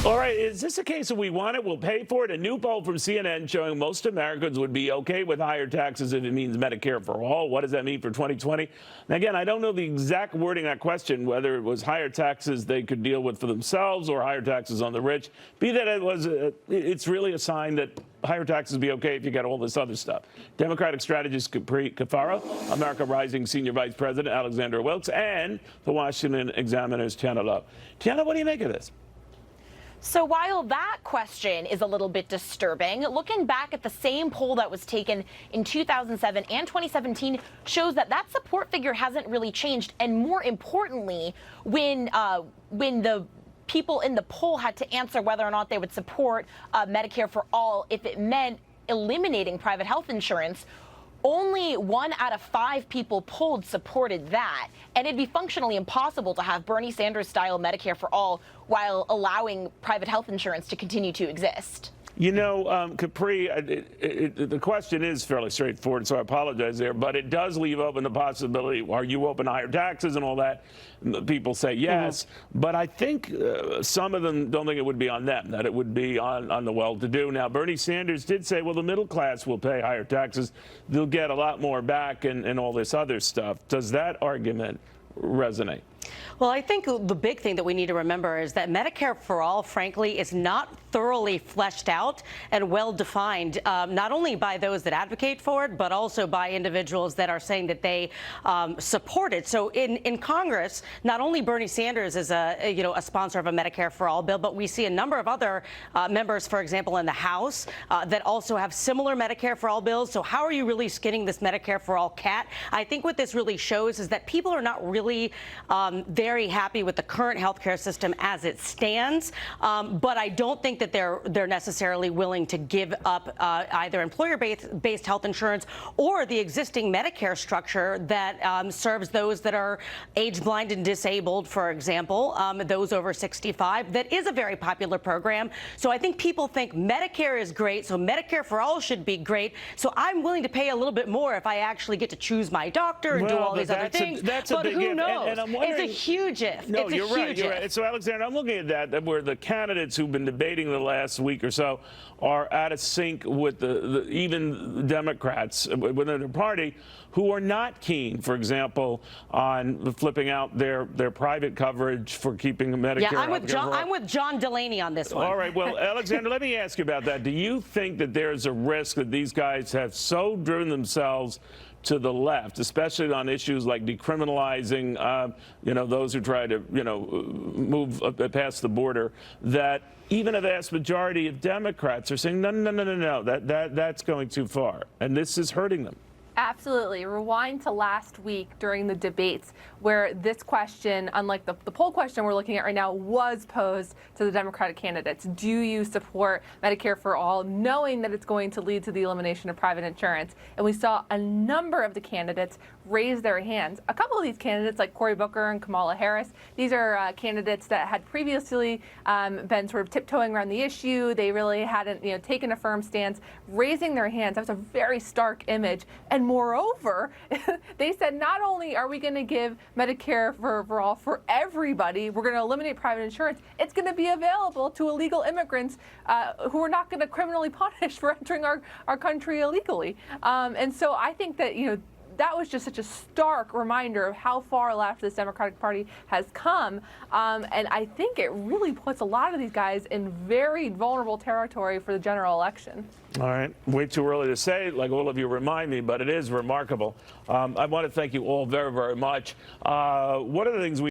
All right, is this a case of we want it, we'll pay for it? A new poll from CNN showing most Americans would be okay with higher taxes if it means Medicare for all. What does that mean for 2020? And again, I don't know the exact wording of that question, whether it was higher taxes they could deal with for themselves or higher taxes on the rich. Be that it was, it's really a sign that higher taxes be okay if you got all this other stuff. Democratic strategist Capri Cafaro, America Rising Senior Vice President Alexander Wilkes, and the Washington Examiner's Tiana Lowe. Tiana, what do you make of this? So while that question is a little bit disturbing, looking back at the same poll that was taken in 2007 and 2017 shows that that support figure hasn't really changed. And more importantly, when the people in the poll had to answer whether or not they would support Medicare for all if it meant eliminating private health insurance, only 1 out of 5 people polled supported that. And it'd be functionally impossible to have Bernie Sanders-style Medicare for all while allowing private health insurance to continue to exist. You know, Capri, the question is fairly straightforward, so I apologize there, but it does leave open the possibility, are you open to higher taxes and all that? People say yes, but I think some of them don't think it would be on them, that it would be on the well-to-do. Now, Bernie Sanders did say, well, the middle class will pay higher taxes. They'll get a lot more back and all this other stuff. Does that argument resonate? Well, I think the big thing that we need to remember is that Medicare for all, frankly, is not thoroughly fleshed out and well-defined, not only by those that advocate for it, but also by individuals that are saying that they support it. So in Congress, not only Bernie Sanders is a sponsor of a Medicare for all bill, but we see a number of other members, for example, in the House that also have similar Medicare for all bills. So how are you really skinning this Medicare for all cat? I think what this really shows is that people are not really very happy with the current healthcare system as it stands, but I don't think that they're necessarily willing to give up either employer-based health insurance or the existing Medicare structure that serves those that are age blind and disabled, for example, those over 65. That is a very popular program. So I think people think Medicare is great, so Medicare for all should be great. So I'm willing to pay a little bit more if I actually get to choose my doctor and do all these other things. But who knows? And I'm wondering, it's a huge if. No, it's you're a huge right. if. So, Alexander, I'm looking at that where the candidates who've been debating the last week or so are out of sync with even Democrats within their party who are not keen, for example, on flipping out their private coverage for keeping Medicare. Yeah, I'm with John Delaney on this one. All right. Well, Alexander, let me ask you about that. Do you think that there's a risk that these guys have so driven themselves to the left, especially on issues like decriminalizing, those who try to, move past the border, that even a vast majority of Democrats are saying, no, that's going too far, and this is hurting them? Absolutely. Rewind to last week during the debates where this question, unlike the poll question we're looking at right now, was posed to the Democratic candidates. Do you support Medicare for all, knowing that it's going to lead to the elimination of private insurance? And we saw a number of the candidates raise their hands. A couple of these candidates, like Cory Booker and Kamala Harris, these are candidates that had previously been sort of tiptoeing around the issue. They really hadn't taken a firm stance, raising their hands. That was a very stark image. And moreover, they said, not only are we going to give Medicare for all for everybody, we're going to eliminate private insurance, it's going to be available to illegal immigrants who are not going to criminally punished for entering our country illegally. And so I think that, that was just such a stark reminder of how far left this Democratic Party has come. And I think it really puts a lot of these guys in very vulnerable territory for the general election. All right. Way too early to say, like all of you remind me, but it is remarkable. I want to thank you all very, very much. One of the things we